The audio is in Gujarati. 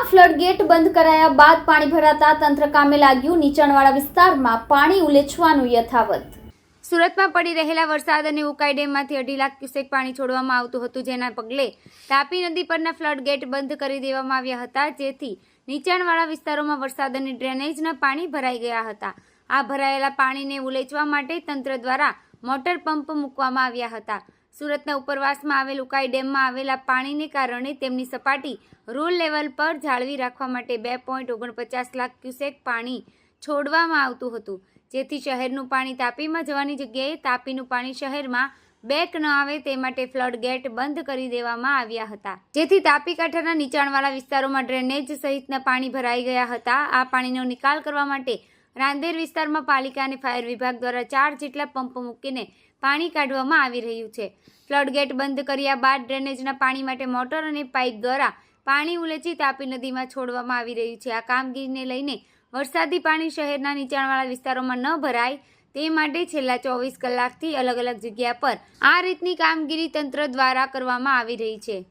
સુરતમાં ફ્લડગેટ બંધ કરાયા બાદ પાણી ભરાતા તંત્ર કામે લાગ્યું। નીચાણવાળા વિસ્તારમાં પાણી ઉલેચવાનું યથાવત। સુરતમાં પડી રહેલા વરસાદ અને ઉકાઈ ડેમમાંથી 2.5 લાખ ક્યુસેક પાણી છોડવામાં આવતું હતું, જેના પગલે તાપી નદી પરના ફ્લડગેટ બંધ કરી દેવામાં આવ્યા હતા, જેથી નીચાણવાળા વિસ્તારોમાં વરસાદ અને ડ્રેનેજના પાણી ભરાઈ ગયા હતા। આ ભરાયેલા પાણીને ઉલેચવા માટે તંત્ર દ્વારા મોટર પંપ મૂકવામાં આવ્યા હતા। સુરતના ઉપરવાસમાં આવેલ ઉકાઈ ડેમમાં આવેલા પાણીને કારણે તેમની સપાટી રૂલ લેવલ પર જાળવી રાખવા માટે 2.49 લાખ ક્યુસેક પાણી છોડવામાં આવતું હતું, જેથી શહેરનું પાણી તાપીમાં જવાની જગ્યાએ તાપીનું પાણી શહેરમાં બેક ન આવે તે માટે ફ્લડ ગેટ બંધ કરી દેવામાં આવ્યા હતા, જેથી તાપી કાંઠાના નીચાણવાળા વિસ્તારોમાં ડ્રેનેજ સહિતના પાણી ભરાઈ ગયા હતા। આ પાણીનો નિકાલ કરવા માટે રાંદેર વિસ્તારમાં પાલિકા અને ફાયર વિભાગ દ્વારા 4 જેટલા પંપ મૂકીને પાણી કાઢવામાં આવી રહ્યું છે। ફ્લડ ગેટ બંધ કર્યા બાદ ડ્રેનેજના પાણી માટે મોટર અને પાઇપ દ્વારા પાણી ઉલેચી તાપી નદીમાં છોડવામાં આવી રહ્યું છે। આ કામગીરીને લઈને વરસાદી પાણી શહેરના નીચાણવાળા વિસ્તારોમાં ન ભરાય તે માટે છેલ્લા 24 કલાકથી અલગ અલગ જગ્યા પર આ રીતની કામગીરી તંત્ર દ્વારા કરવામાં આવી રહી છે।